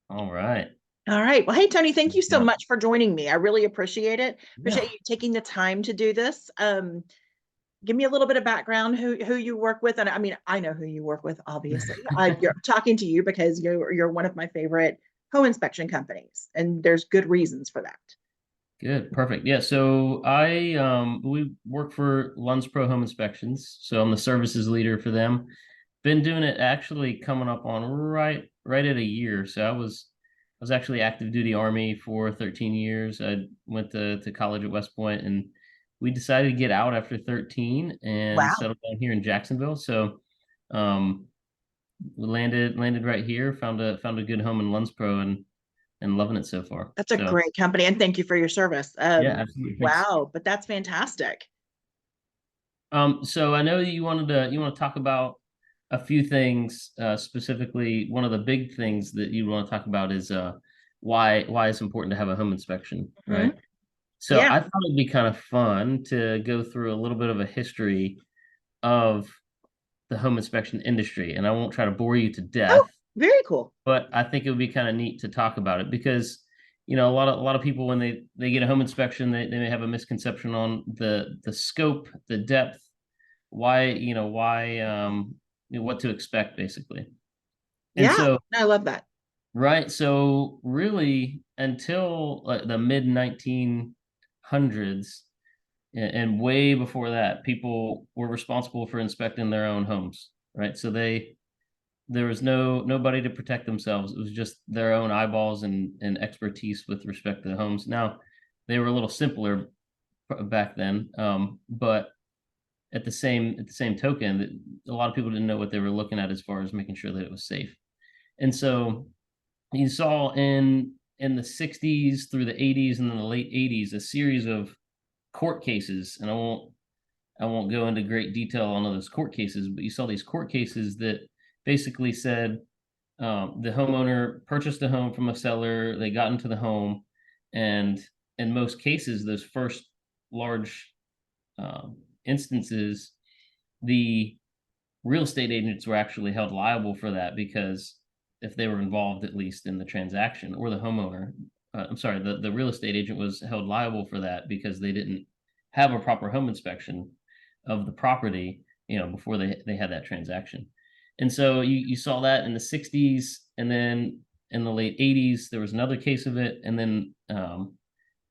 All right. All right. Well, hey, Tony, thank you so Yeah. much for joining me. I really appreciate it. Yeah. Appreciate you taking the time to do this. Give me a little bit of background who you work with. And I mean, I know who you work with, obviously. You're talking to you because you're one of my favorite home inspection companies, and there's good reasons for that. Good. Perfect. Yeah. So we work for Lunspro Home Inspections. So I'm the services leader for them. Been doing it actually coming up on right at a year. So I was actually active duty Army for 13 years. I went to college at West Point, and we decided to get out after 13 and Wow. settled down here in Jacksonville. So um we landed right here, found a good home in Lunspro, and loving it so far. That's a So great company, and thank you for your service. yeah, absolutely. Thanks. Wow, but that's fantastic. So I know you want to talk about a few things, specifically one of the big things that you want to talk about is why it's important to have a home inspection, Hmm. right? So Yeah. I thought it'd be kind of fun to go through a little bit of a history of the home inspection industry, and I won't try to bore you to Oh, death, very cool. but I think it would be kind of neat to talk about it because a lot of people when they get a home inspection, they may have a misconception on the scope, the depth, why what to expect basically. And Yeah, so I love that. right, so really until the mid 1900s and way before that, people were responsible for inspecting their own homes, right? So there was nobody to protect themselves. It was just their own eyeballs and expertise with respect to the homes. Now, they were a little simpler back then, but at the same token, that a lot of people didn't know what they were looking at as far as making sure that it was safe. And so you saw in the 60s through the 80s and then the late 80s a series of court cases, and I won't go into great detail on all those court cases, but you saw these court cases that basically said the homeowner purchased a home from a seller, they got into the home, and in most cases, those first large instances, the real estate agents were actually held liable for that because if they were involved at least in the transaction, or the homeowner, I'm sorry, the real estate agent was held liable for that because they didn't have a proper home inspection of the property, before they had that transaction. And so you saw that in the 60s, and then in the late 80s there was another case of it, and then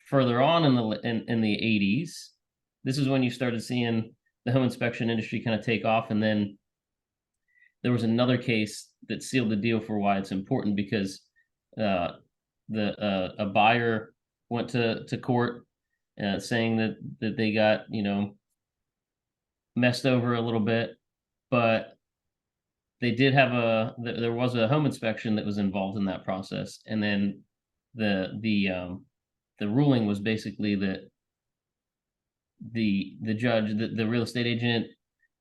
further on in the 80s, this is when you started seeing the home inspection industry kind of take off. And then there was another case that sealed the deal for why it's important because uh, the a buyer went to court saying that they got messed over a little bit, but they did have there was a home inspection that was involved in that process, and then the ruling was basically that the judge, the real estate agent,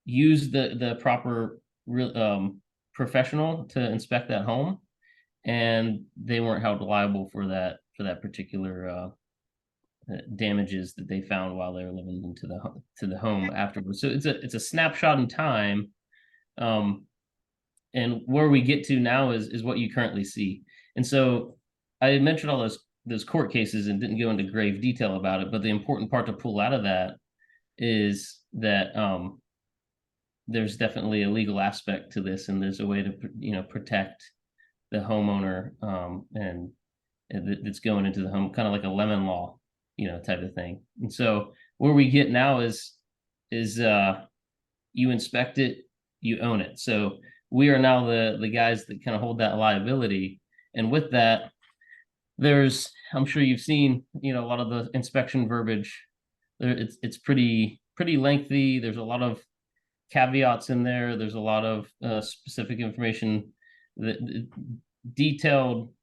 used the proper real professional to inspect that home, and they weren't held liable for that particular damages that they found while they were living into the home afterwards. So it's a snapshot in time, um, and where we get to now is what you currently see. And so I mentioned all those court cases and didn't go into grave detail about it, but the important part to pull out of that is that there's definitely a legal aspect to this, and there's a way to protect the homeowner, and that's going into the home, kind of like a lemon law, type of thing. And so where we get now is you inspect it, you own it. So we are now the guys that kind of hold that liability. And with that, I'm sure you've seen, a lot of the inspection verbiage. It's pretty lengthy. There's a lot of caveats in there. There's a lot of specific information, that detailed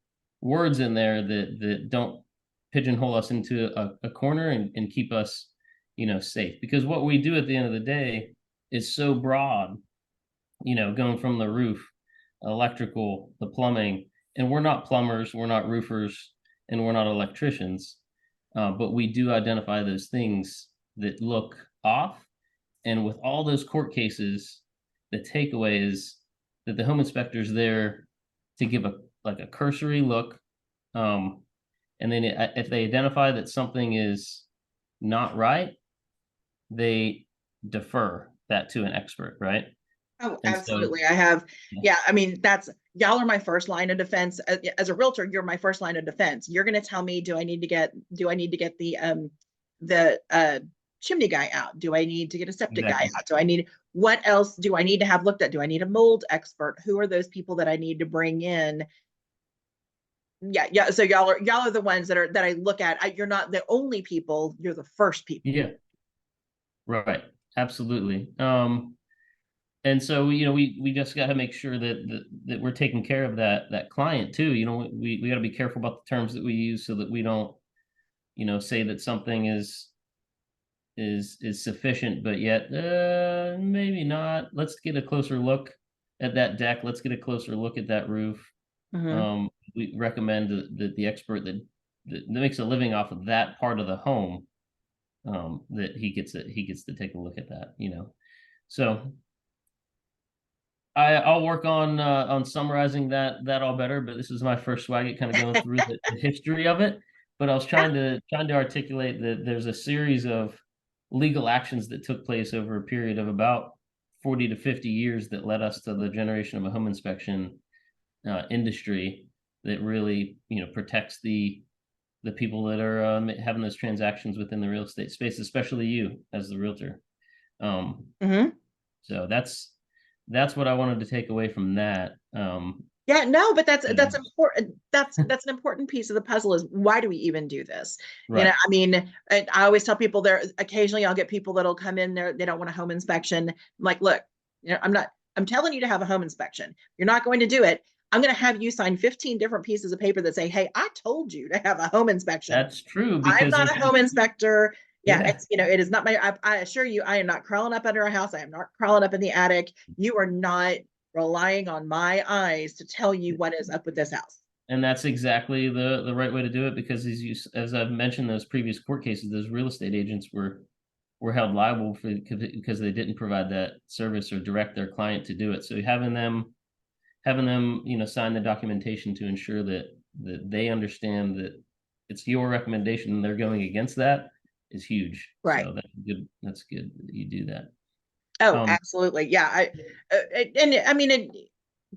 words in there that don't pigeonhole us into a corner, and keep us, safe. Because what we do at the end of the day is so broad, going from the roof, electrical, the plumbing, and we're not plumbers, we're not roofers, and we're not electricians, but we do identify those things that look off. And with all those court cases, the takeaway is that the home inspector is there to give like a cursory look. And then if they identify that something is not right, they defer that to an expert, right? Oh, And so, absolutely. I have, yeah, yeah, I mean, that's, y'all are my first line of defense. As a realtor, you're my first line of defense. You're going to tell me, do I need to get the chimney guy out? Do I need to get a septic guy exactly. out? What else do I need to have looked at? Do I need a mold expert? Who are those people that I need to bring in? Yeah, yeah. So y'all are the ones that I look at. You're not the only people, you're the first people. Yeah, right. Absolutely. And so, we just got to make sure that we're taking care of that client too. We got to be careful about the terms that we use so that we don't, say that something is sufficient, but yet maybe not. Let's get a closer look at that deck. Let's get a closer look at that roof. Mhm. We recommend that the expert that makes a living off of that part of the home, that he gets to take a look at that. So I'll work on summarizing that all better, but this is my first swag at kind of going through the history of it. But I was Yeah. trying to articulate that there's a series of legal actions that took place over a period of about 40 to 50 years that led us to the generation of a home inspection industry that really protects the people that are having those transactions within the real estate space, especially you as the realtor. Um, Mhm. so that's what I wanted to take away from that. Yeah, no, but Yeah. that's important. That's an important piece of the puzzle is why do we even do this? Right. I mean, I always tell people there occasionally I'll get people that'll come in there, they don't want a home inspection. I'm like, look, I'm telling you to have a home inspection. You're not going to do it. I'm going to have you sign 15 different pieces of paper that say, hey, I told you to have a home inspection. That's true I'm because not there's a home inspector. Yeah, yeah, it is not I assure you, I am not crawling up under a house. I am not crawling up in the attic. You are not relying on my eyes to tell you what is up with this house. and that's exactly the right way to do it because as I've mentioned those previous court cases, those real estate agents were held liable because they didn't provide that service or direct their client to do it. So having them sign the documentation to ensure that they understand that it's your recommendation and they're going against that is huge. Right. So that's good that you do that. Oh, Um, absolutely. Yeah. And I mean,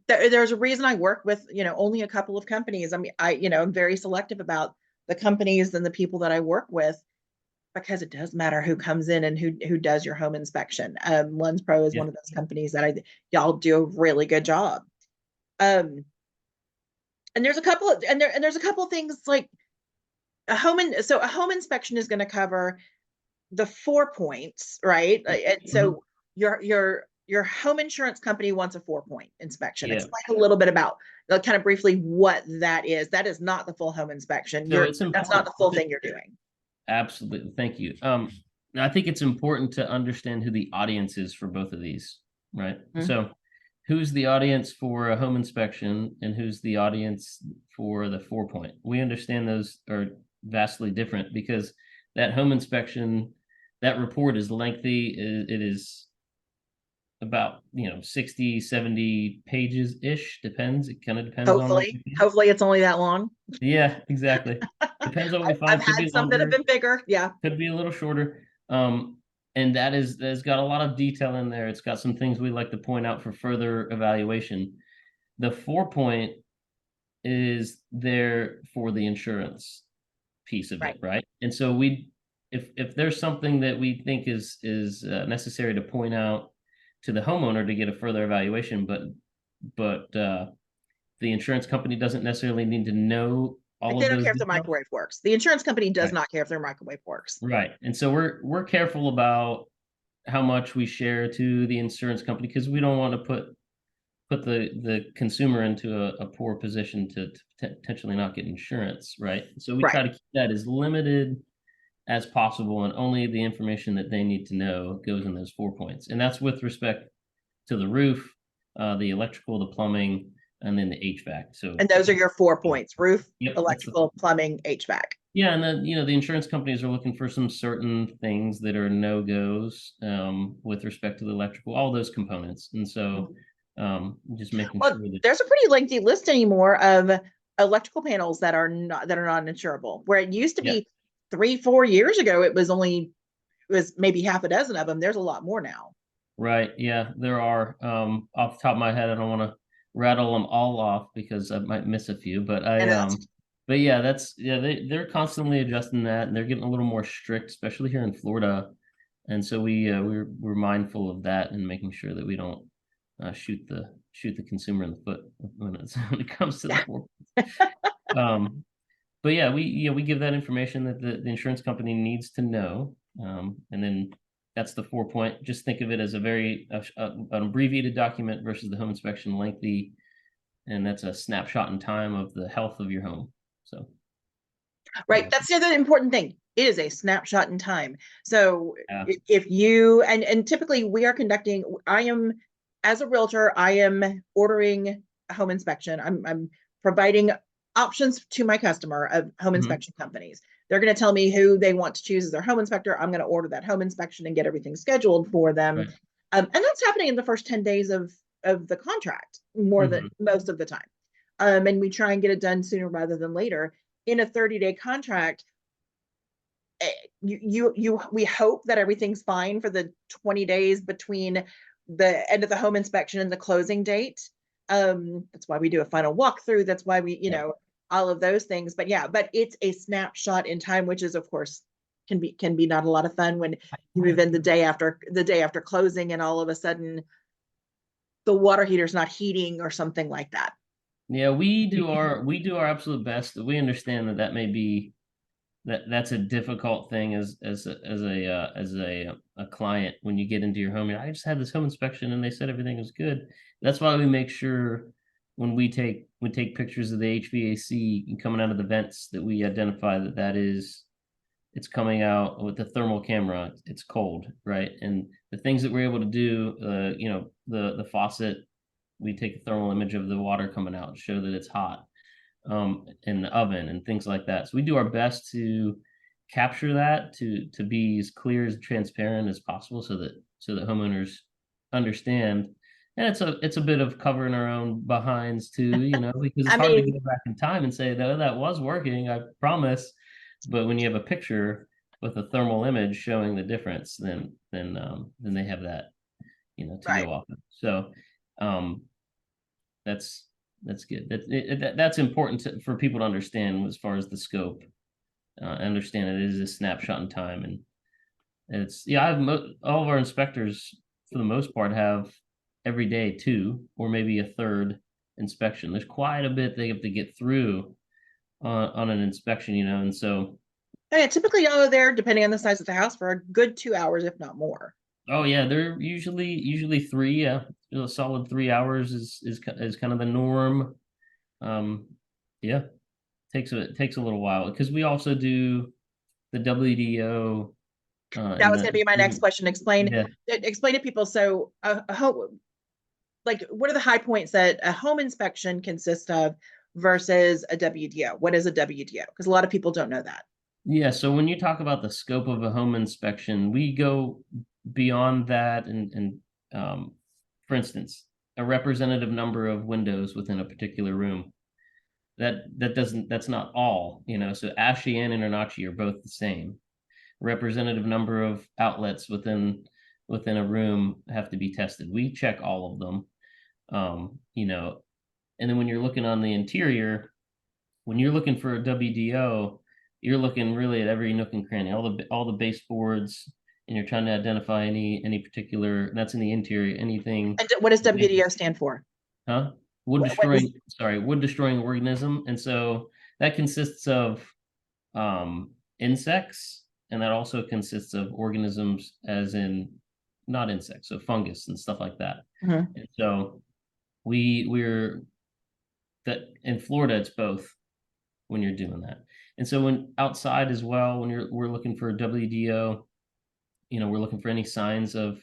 there's a reason I work with, only a couple of companies. I mean, I'm very selective about the companies and the people that I work with because it does matter who comes in and who does your home inspection. Lunspro is yeah. one of those companies that y'all do a really good job. Um, and there's a couple of things like a home inspection is going to cover the 4 points, right? And Mhm. so your home insurance company wants a 4 point inspection. Yeah. Explain a little bit about kind of briefly what that is. That is not the full home inspection. So it's That's not important. the full thing you're doing. Absolutely. Thank you. I think it's important to understand who the audience is for both of these, right? Mhm. So, who's the audience for a home inspection and who's the audience for the 4 point? We understand those are vastly different because that home inspection, that report is lengthy. It is about, 60, 70 pages ish, depends. It kind of depends on what Hopefully, you find. hopefully it's only that long. Yeah, exactly. Depends on what we I've find. Could had be some that have longer. been bigger. Yeah. Could be a little shorter. And that's got a lot of detail in there. It's got some things we like to point out for further evaluation. The 4 point is there for the insurance piece of Right. it, right? And so if there's something that we think is necessary to point out to the homeowner to get a further evaluation, but the insurance company doesn't necessarily need to know Like all they of don't those care if the details. microwave works. The insurance company does Right. not care if their microwave works. Right. And so we're careful about how much we share to the insurance company because we don't want to put the consumer into a poor position to potentially not get insurance, right? So we Right. try to keep that as limited as possible, and only the information that they need to know goes in those 4 points. And that's with respect to the roof, the electrical, the plumbing, and then the HVAC. So And those are your 4 points: roof, yep, that's the electrical, plumbing, HVAC. yeah, and then the insurance companies are looking for some certain things that are no goes with respect to the electrical, all those components, and so Just making Well, sure that, there's a pretty lengthy list anymore of electrical panels that are not insurable. Where it used to yeah, be 3, 4 years ago, it was maybe half a dozen of them. There's a lot more now. right. Yeah, there are. Off the top of my head, I don't want to rattle them all off because I might miss a few, And that's but yeah, yeah, they're constantly adjusting that, and they're getting a little more strict, especially here in Florida. And so we're mindful of that and making sure that we don't shoot the consumer in the foot when when it comes to the yeah. four. Um, but yeah, we give that information that the insurance company needs to know, and then that's the 4 point. Just think of it as a an abbreviated document versus the home inspection lengthy, and that's a snapshot in time of the health of your home. So Right. uh, That's the other important thing. It is a snapshot in time. So yeah, if you and typically we are conducting, I am as a realtor, I am ordering a home inspection. I'm providing options to my customer of home mhm, inspection companies. They're going to tell me who they want to choose as their home inspector. I'm going to order that home inspection and get everything scheduled for them. right, And that's happening in the first 10 days of the contract, more than mhm, most of the time. And we try and get it done sooner rather than later. In a 30-day contract, we hope that everything's fine for the 20 days between the end of the home inspection and the closing date. That's why we do a final walkthrough. That's why we, yeah. all of those things. But yeah, but it's a snapshot in time, which is of course can be not a lot of fun when you move in the day after closing and all of a sudden the water heater's not heating or something like that. Yeah, we do our absolute best. We understand that may be that's a difficult thing as a client when you get into your home. I just had this home inspection and they said everything was good. That's why we make sure when we take pictures of the HVAC coming out of the vents that we identify it's coming out with the thermal camera. It's cold, right? And the things that we're able to do, the faucet, we take a thermal image of the water coming out to show that it's hot, in the oven and things like that. So we do our best to capture that to be as clear as transparent as possible so that homeowners understand. And it's a bit of covering our own behinds too, because it's I hard to mean, go back in time and say, no, that was working, I promise. But when you have a picture with a thermal image showing the difference, then they have that, to right. go off of. So um that's that's good. That's important for people to understand as far as the scope. Understand it is a snapshot in time, and I have all of our inspectors for the most part have every day two or maybe a third inspection. There's quite a bit they have to get through on an inspection, and so Yeah, typically there, depending on the size of the house, for a good 2 hours, if not more. oh yeah, they're usually three. Yeah, a solid 3 hours is kind of the norm. Um, yeah, takes a little while because we also do the WDO That and was going to be my next question. Explain, yeah, explain to people. So, what are the high points that a home inspection consists of versus a WDO? What is a WDO? Because a lot of people don't know that. yeah. So when you talk about the scope of a home inspection, we go beyond that, and for instance, a representative number of windows within a particular room. That's not all, So ASHI and INTERNACHI are both the same. Representative number of outlets within a room have to be tested. We check all of them, and then when you're looking on the interior, when you're looking for a WDO, you're looking really at every nook and cranny, all the baseboards, and you're trying to identify any particular. That's in the interior. Anything, And what does WDO stand for? huh? What does Wood destroying organism, and so that consists of insects, and that also consists of organisms, as in not insects, so fungus and stuff like that. Mhm. And so we're that in Florida, it's both when you're doing that. And so when outside as well, when we're looking for a WDO, we're looking for any signs of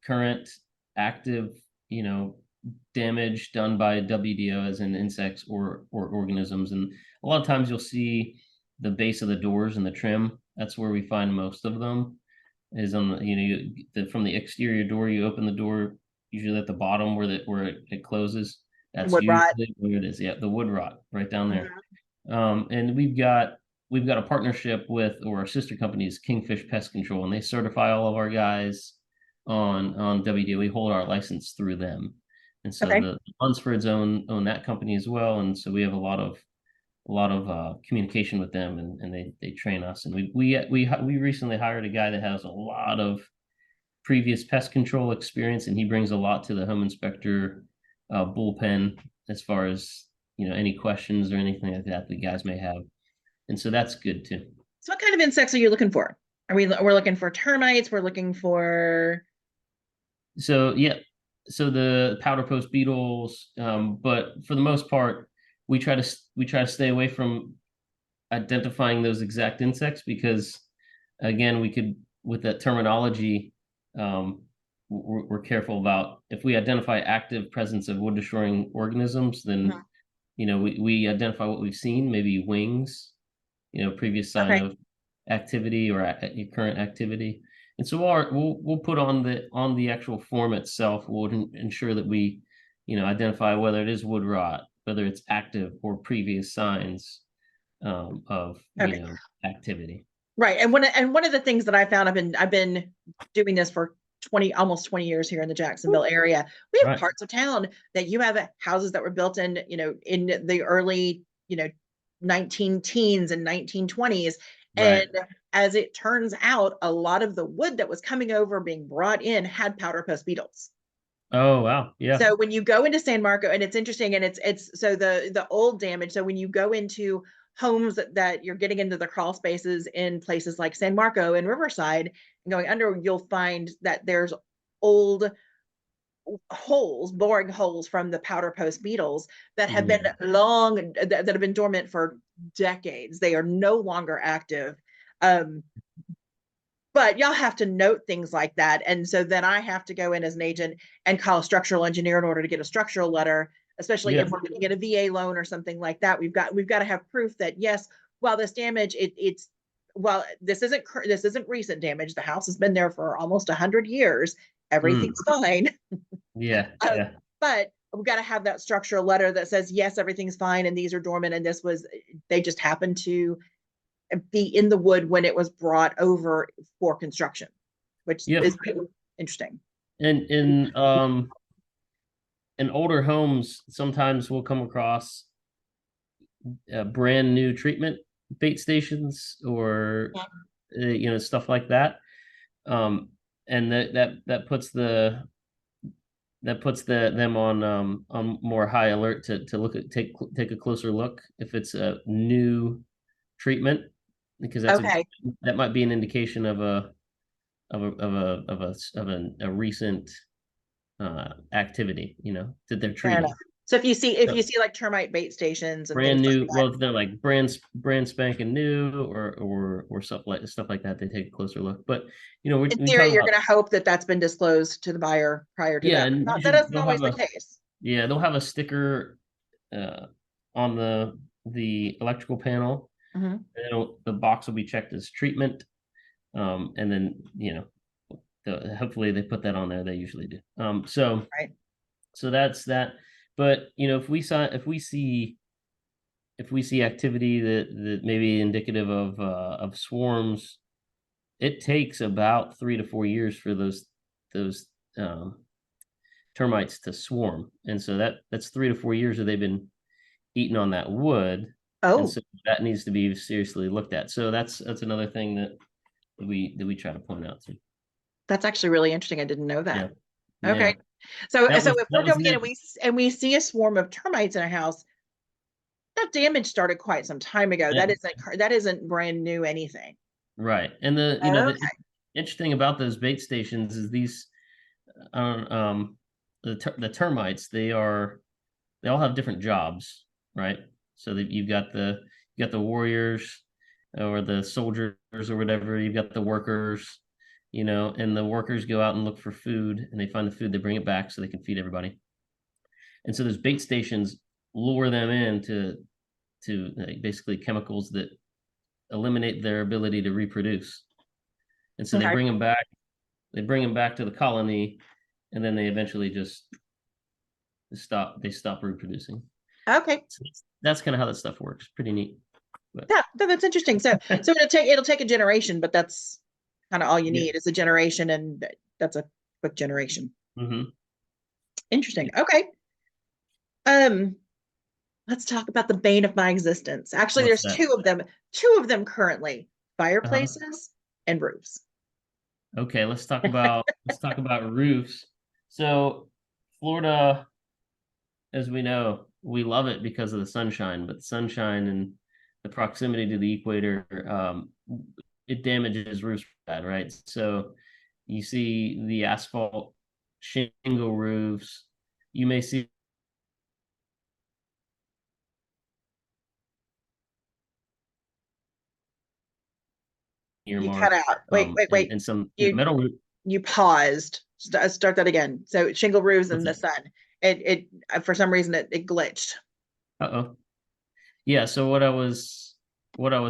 current active, damage done by WDO, as in insects or organisms. And a lot of times you'll see the base of the doors and the trim. That's where we find most of them. Is on the from the exterior door. You open the door usually at the bottom where it closes. That's Wood rot. usually where it is. Yeah, the wood rot right down there. Mhm. And we've got a partnership with, or our sister company is Kingfish Pest Control, and they certify all of our guys on WD. We hold our license through them, and so Okay. the Lunsfords own that company as well, and so we have a lot of communication with them, and they train us. And we recently hired a guy that has a lot of previous pest control experience, and he brings a lot to the home inspector bullpen as far as any questions or anything like that the guys may have, and so that's good too. So what kind of insects are you looking for? We're looking for termites, we're looking for So yeah, so the powder post beetles, but for the most part, we try to stay away from identifying those exact insects because, again, we could with that terminology, we're careful about if we identify active presence of wood destroying organisms, then Mhm. we identify what we've seen, maybe wings, previous sign Okay. of activity or current activity. And so we'll put on the actual form itself, we'll ensure that we, identify whether it is wood rot, whether it's active or previous signs of Okay. activity. Right. And one of the things that I found, I've been doing this for 20, almost 20 years here in the Jacksonville area. We have Right, parts of town that you have houses that were built in the early, 19 teens and 1920s. And right. as it turns out, a lot of the wood that was coming over being brought in had powder post beetles. Oh wow, yeah, So when you go into San Marco, and it's interesting, and it's so the old damage. So when you go into homes that you're getting into the crawl spaces in places like San Marco and Riverside and going under, you'll find that there's old holes, boring holes from the powder post beetles that have been yeah, that have been dormant for decades. They are no longer active. Um, but y'all have to note things like that. And so then I have to go in as an agent and call a structural engineer in order to get a structural letter, especially yeah, if we're going to get a VA loan or something like that. We've got to have proof that yes, while this damage, it's well, this isn't recent damage. The house has been there for almost 100 years. mm, Everything's fine. yeah, Um, yeah, but we've got to have that structural letter that says yes, everything's fine, and these are dormant, and they just happened to be in the wood when it was brought over for construction, which yep. is pretty interesting. And in older homes, sometimes we'll come across brand new treatment bait stations or stuff like that. Um, and that puts them on more high alert to take a closer look if it's a new treatment, because Okay, that might be an indication of a recent activity, that they're fair enough. treating. So if So you see like termite bait stations and things brand like new, that, well, if they're like brand spanking new or stuff like that, they take a closer look. But in we theory, talk you're about, going to hope that that's been disclosed to the buyer prior to yeah, that. and That usually isn't always the case. they'll have a sticker on the electrical panel, Mhm. and the box will be checked as treatment, and then hopefully they put that on there. They usually do. Right. So that's that. But if we see activity that may be indicative of swarms, it takes about 3 to 4 years for those um, termites to swarm, and so that's 3 to 4 years that they've been eating on that wood, and Oh, so that needs to be seriously looked at. So that's another thing that we try to point out too. that's actually really interesting. I didn't know Yeah, that. yeah. Okay. So That was if we're that was going in new, and we see a swarm of termites in a house, that damage started quite some time ago. yeah, That isn't brand new anything. right. And the Okay. interesting about those bait stations is these the termites, they all have different jobs, right? So that you got the warriors or the soldiers or whatever, you've got the workers, and the workers go out and look for food, and they find the food, they bring it back so they can feed everybody. And so those bait stations lure them in to like, basically chemicals that eliminate their ability to reproduce. And so they Okay. bring them back to the colony, Mm-hmm. then they eventually just stop reproducing. Okay. So that's kind of how that stuff works. Pretty neat. But Yeah, that's interesting. So it'll take a generation, but that's kind of all you yeah. need is a generation, and that's a quick generation. Mm-hmm. Interesting. Okay. Um, let's talk about the bane of my existence. Actually, What's there's that? two of them currently, Uh-huh. fireplaces and roofs. Okay, let's talk about roofs. So Florida, as we know, we love it because of the sunshine, but the sunshine and the proximity to the equator, it damages roofs bad, right? So you see the asphalt shingle roofs. You may see You cut earmark, out. Wait, wait, wait. and some You metal roof. you paused. Start that again. So shingle roofs What's in the that? sun. It for some reason it glitched. Uh-oh. Yeah. So what I was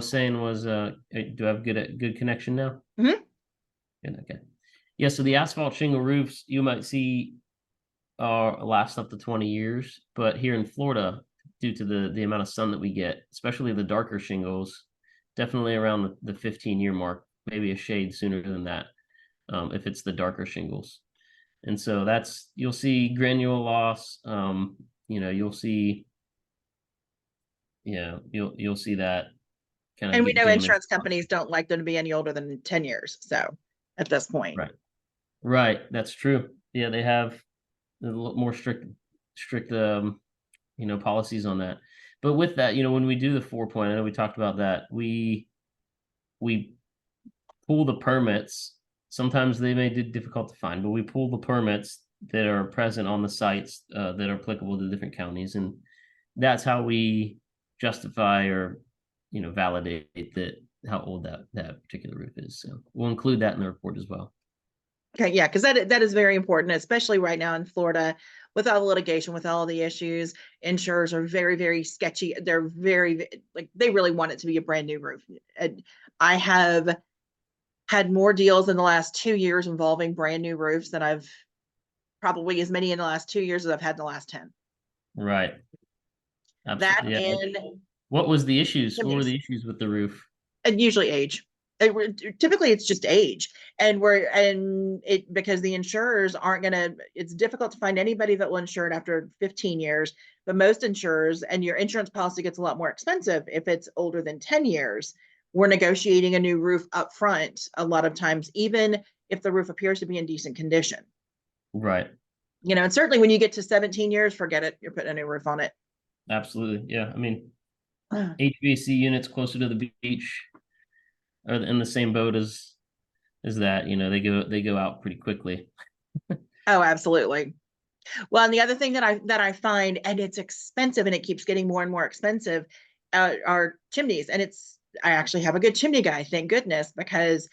saying was, do I have good connection now? Hmm. Good. Okay. Yeah. So the asphalt shingle roofs you might see last up to 20 years, but here in Florida, due to the amount of sun that we get, especially the darker shingles, definitely around the 15-year mark, maybe a shade sooner than that, if it's the darker shingles. And so you'll see granule loss. You'll see, you'll see that kind of And we get know damaged. insurance companies don't like them to be any older than 10 years. So at this point. Right. Right. That's true. Yeah, they have a little more strict policies on that. But with that, when we do the 4 point, I know we talked about that. We pull the permits. Sometimes they may be difficult to find, but we pull the permits that are present on the sites that are applicable to different counties, and that's how we justify or validate that how old that particular roof is. So we'll include that in the report as well. Okay, yeah, because that is very important, especially right now in Florida with all the litigation, with all the issues. Insurers are very, very sketchy. They're very like they really want it to be a brand new roof. And I have had more deals in the last 2 years involving brand new roofs than I've probably as many in the last 2 years as I've had in the last 10. Right. That Absolutely. Yeah. and What was the issues? What were chimneys. the issues with the roof? And usually age. Typically it's just age, and because the insurers aren't going to, it's difficult to find anybody that will insure it after 15 years, but most insurers, and your insurance policy gets a lot more expensive if it's older than 10 years. We're negotiating a new roof up front a lot of times, even if the roof appears to be in decent condition. Right. And certainly when you get to 17 years, forget it, you're putting a new roof on it. Absolutely. Yeah. I mean, HVAC units closer to the beach are in the same boat as that. They go out pretty quickly. Oh, absolutely. Well, and the other thing that I find, and it's expensive, and it keeps getting more and more expensive, are chimneys. And I actually have a good chimney guy, thank goodness, because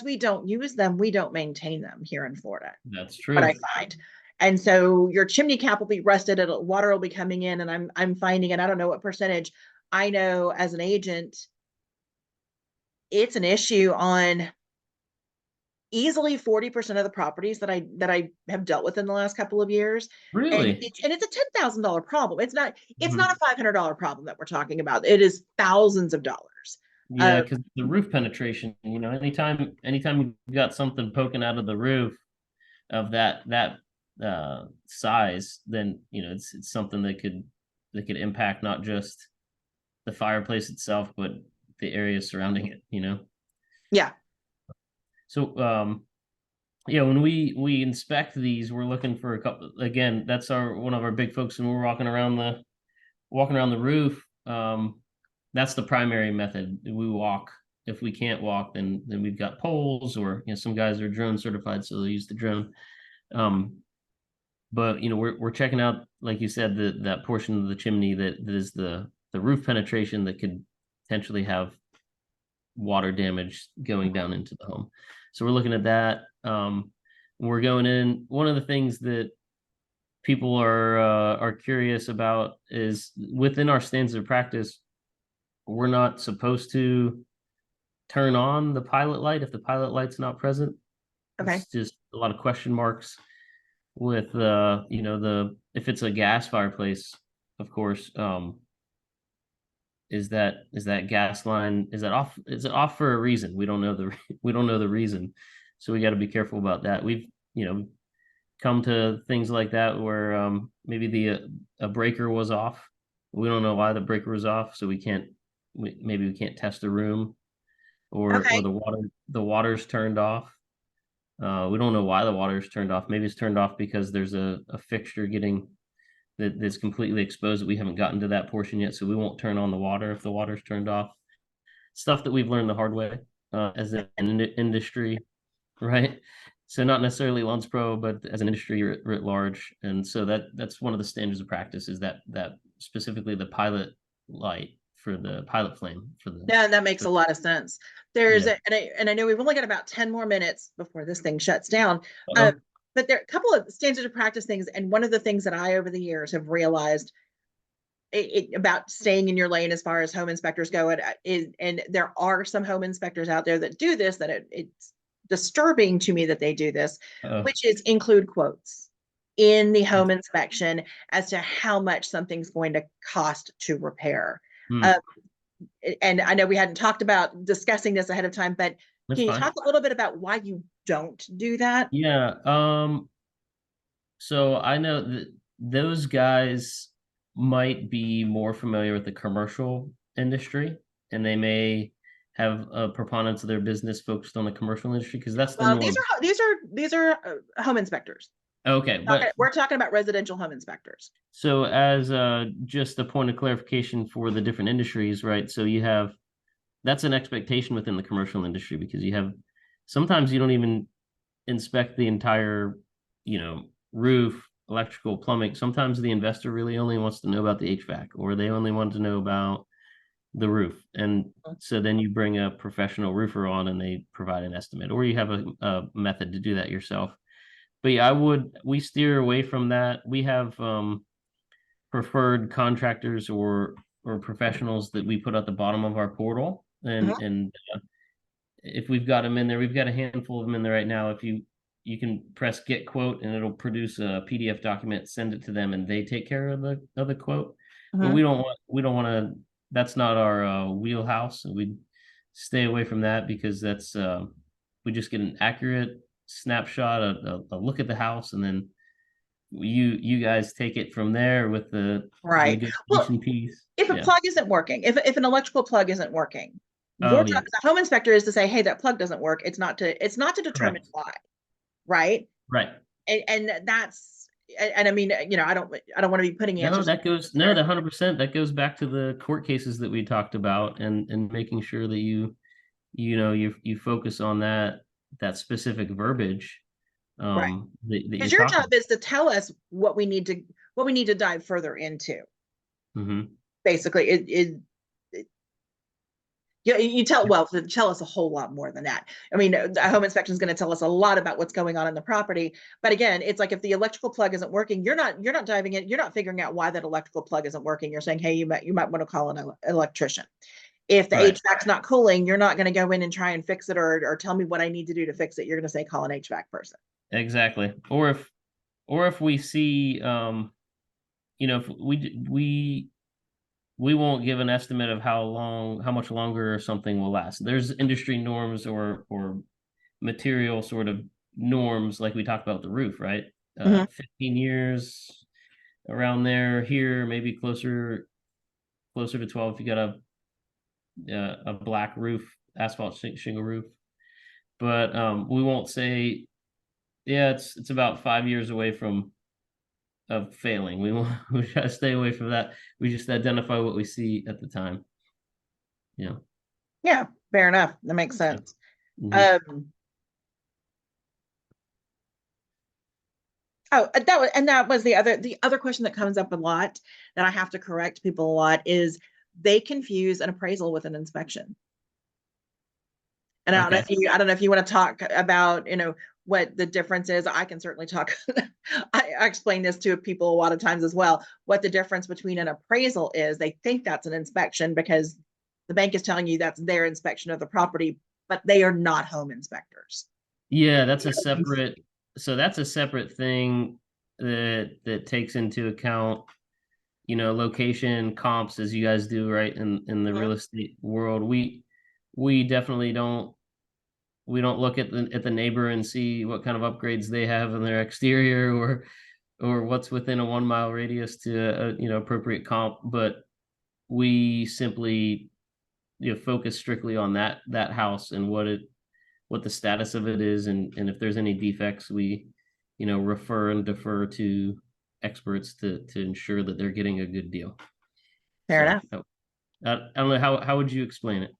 we don't use them, we don't maintain them here in Florida. That's What I true. find, and so your chimney cap will be rusted, and water will be coming in, and I'm finding, and I don't know what percentage. I know as an agent, it's an issue on easily 40% of the properties that I have dealt with in the last couple of years. And Really? it's a $10,000 problem. It's not Mhm. a $500 problem that we're talking about. It is thousands of dollars. Yeah, Um, because the roof penetration, anytime you've got something poking out of the roof of that size, then it's something that could impact not just the fireplace itself, but the area surrounding it. yeah. So yeah, when we inspect these, we're looking for a couple. Again, that's one of our big folks when we're walking around the roof. That's the primary method. We walk. If we can't walk, then we've got poles, or some guys are drone certified, so they use the drone. But we're checking out, like you said, that portion of the chimney that is the roof penetration that could potentially have water damage going down into the home. So we're looking at that. We're going in. One of the things that people are curious about is within our standards of practice, we're not supposed to turn on the pilot light if the pilot light's not present. Okay. It's just a lot of question marks. with you know, if it's a gas fireplace, of course, is that gas line, is it off for a reason? We don't know we don't know the reason. So we got to be careful about that. We've, you know, come to things like that where maybe a breaker was off. We don't know why the breaker was off, so maybe we can't test the room, or Okay. the water's turned off. We don't know why the water's turned off. Maybe it's turned off because there's a fixture that's completely exposed that we haven't gotten to that portion yet, so we won't turn on the water if the water's turned off. Stuff that we've learned the hard way as an industry, right? So not necessarily Lunspro, but as an industry writ large. And so that's one of the standards of practice, is that specifically the pilot light for the pilot flame for the Yeah, that makes for, a lot of sense. yeah. And I know we've only got about 10 more minutes before this thing shuts down. Uh, Uh-oh. but there are a couple of standard of practice things. And one of the things that I, over the years, have realized about staying in your lane as far as home inspectors go, and there are some home inspectors out there that do this, that it's disturbing to me that they do this, Uh-oh. which is include quotes in the home inspection as to how much something's going to cost to repair. Hmm. Um, and I know we hadn't talked about discussing this ahead of time, but That's can you fine. talk a little bit about why you don't do that? Yeah. So I know that those guys might be more familiar with the commercial industry, and they may have a preponderance of their business focused on the commercial industry because that's the Well, norm. these are home inspectors. Okay, but We're talking about residential home inspectors. so as just a point of clarification for the different industries, right? So you have that's an expectation within the commercial industry because you have sometimes you don't even inspect the entire, you know, roof, electrical, plumbing. Sometimes the investor really only wants to know about the HVAC, or they only want to know about the roof. And so then you bring a professional roofer on and they provide an estimate, or you have a method to do that yourself. But yeah, we steer away from that. We have preferred contractors or professionals that we put at the bottom of our portal, Mhm. and if we've got them in there, we've got a handful of them in there right now. If you can press get quote and it'll produce a PDF document, send it to them, and they take care of the quote. But Mhm. we don't want to. That's not our wheelhouse. We stay away from that because that's we just get an accurate snapshot, a look at the house, and then you guys take it from there with the Right. Well, negotiation piece. if a Yeah. plug isn't working, if an electrical plug isn't working, your Oh job yeah. as a home inspector is to say, hey, that plug doesn't work. It's not to determine Correct. why, right? Right. And that's and I mean, I don't want to be putting No, answers that goes no, the 100%. That goes back to the court cases that we talked about, and making sure that you know you focus on that specific verbiage right. that you're Because your talking. job is to tell us what we need to dive further into. Hmm. Basically, you tell well to tell us a whole lot more than that. I mean, a home inspection is going to tell us a lot about what's going on in the property. But again, it's like if the electrical plug isn't working, you're not diving in. You're not figuring out why that electrical plug isn't working. You're saying, hey, you might want to call an electrician. If the Right. HVAC's not cooling, you're not going to go in and try and fix it or tell me what I need to do to fix it. You're going to say call an HVAC person. Exactly. Or if we see you know, if we won't give an estimate of how much longer something will last. There's industry norms or material sort of norms, like we talked about the roof, right? Mhm. 15 years around there. Here, maybe closer to 12 if you got a black roof, asphalt shingle roof. But we won't say, yeah, it's about 5 years away from of failing. We try to stay away from that. We just identify what we see at the time. Yeah. Yeah, fair enough. That makes So, sense. mhm. Um, that was the other question that comes up a lot that I have to correct people a lot is they confuse an appraisal with an inspection. And Okay. I don't know if you want to talk about, what the difference is. I can certainly talk. I explain this to people a lot of times as well. What the difference between an appraisal is, they think that's an inspection because the bank is telling you that's their inspection of the property, but they are not home inspectors. Yeah, that's a separate. So that's a separate thing. that takes into account, location comps, as you guys do, right? In the real estate world, we definitely don't we don't look at the neighbor and see what kind of upgrades they have in their exterior, or what's within a 1 mile radius to appropriate comp, but we simply focus strictly on that house and what the status of it is, and if there's any defects, we refer and defer to experts to ensure that they're getting a good deal. Fair So enough. I don't know, how would you explain it?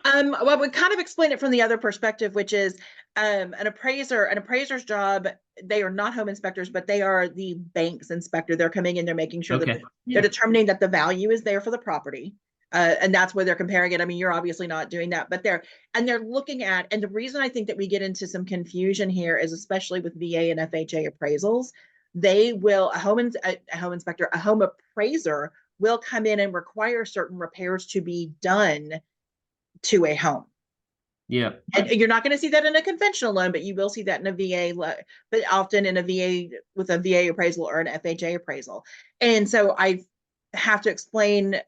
Well, we kind of explain it from the other perspective, which is an appraiser's job. They are not home inspectors, but they are the bank's inspector. They're coming in, they're making sure that Okay. they're determining that the value is there for the property. And that's where they're comparing it. I mean, you're obviously not doing that, but they're looking at, and the reason I think that we get into some confusion here is, especially with VA and FHA appraisals, a home inspector, a home appraiser will come in and require certain repairs to be done to a home. Yeah. And you're not going to see that in a conventional loan, but you will see that in a VA, but often in a VA, with a VA appraisal or an FHA appraisal. And so I have to explain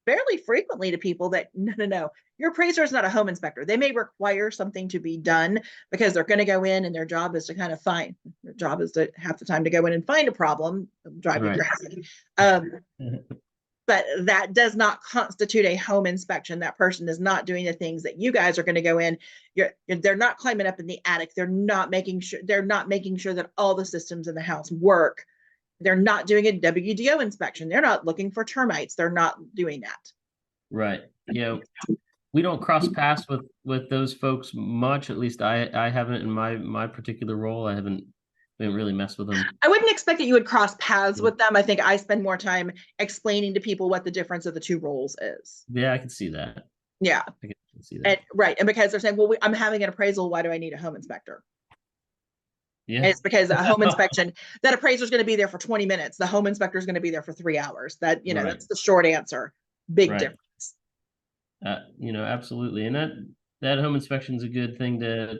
fairly frequently to people that no, your appraiser is not a home inspector. They may require something to be done because they're going to go in and their job is to half the time to go in and find a problem, drive you crazy. But that does not constitute a home inspection. That person is not doing the things that you guys are going to go in. They're not climbing up in the attic. They're not making sure that all the systems in the house work. They're not doing a WDO inspection. They're not looking for termites. They're not doing that. Right. Yeah. We don't cross paths with those folks much. At least I haven't in my particular role. I haven't really messed with them. I wouldn't expect that you would cross paths with them. I think I spend more time explaining to people what the difference of the two roles is. Yeah, I can see that. Yeah. I can see that. Right. And because they're saying, well, I'm having an appraisal, why do I need a home inspector? Yeah. And it's because a home inspection, that appraiser is going to be there for 20 minutes. The home inspector is going to be there for 3 hours. That's the short answer. Big difference. Absolutely. And that home inspection is a good thing to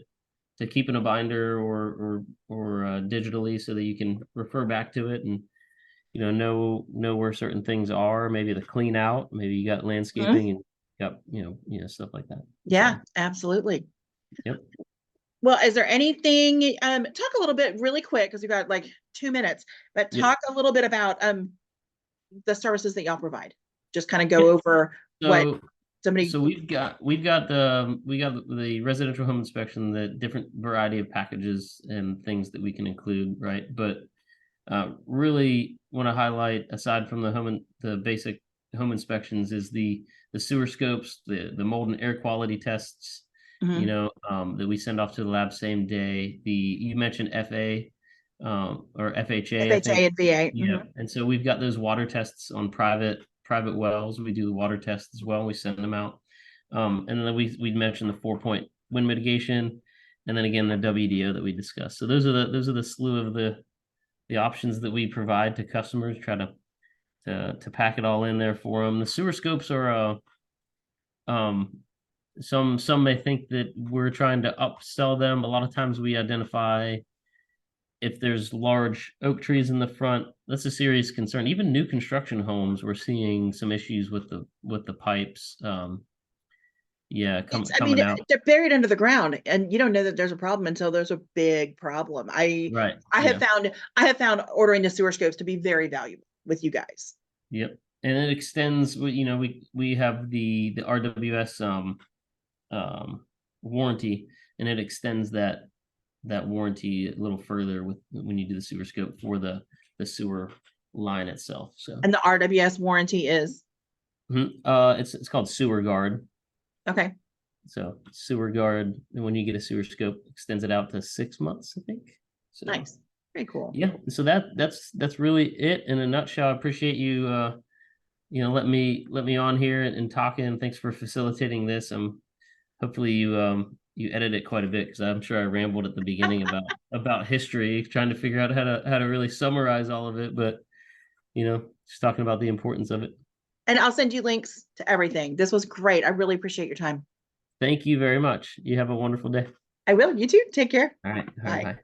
keep in a binder or digitally, so that you can refer back to it and know where certain things are. Maybe the clean out, maybe you got landscaping and got stuff like that. Yeah, absolutely. Yep. Well, is there anything, talk a little bit really quick, because we've got like 2 minutes, but talk a little bit about the services that y'all provide. Just kind of go over what somebody. So we've got the residential home inspection, the different variety of packages and things that we can include, right? But really want to highlight, aside from the basic home inspections, is the sewer scopes, the mold and air quality tests, that we send off to the lab same day. You mentioned FA or FHA. FHA and VA. Yeah. And so we've got those water tests on private wells. We do the water tests as well. We send them out. And then we mentioned the 4-point wind mitigation, and then again the WDO that we discussed. So those are the slew of the options that we provide to customers. Try to pack it all in there for them. The sewer scopes are some may think that we're trying to upsell them. A lot of times we identify if there's large oak trees in the front. That's a serious concern. Even new construction homes, we're seeing some issues with the pipes. Coming out. They're buried under the ground, and you don't know that there's a problem until there's a big problem. I have found ordering the sewer scopes to be very valuable with you guys. Yep. And it extends, we have the RWS warranty, and it extends that warranty a little further when you do the sewer scope for the sewer line itself. So, and the RWS warranty is it's called Sewer Guard. Okay. So Sewer Guard, and when you get a sewer scope, extends it out to 6 months, I think. So, nice. Very cool. Yeah. So that's really it in a nutshell. I appreciate you let me on here and talking. Thanks for facilitating this. Hopefully you edit it quite a bit, because I'm sure I rambled at the beginning about history, trying to figure out how to really summarize all of it, but just talking about the importance of it. And I'll send you links to everything. This was great. I really appreciate your time. Thank you very much. You have a wonderful day. I will. You too. Take care. All right. Bye. Bye.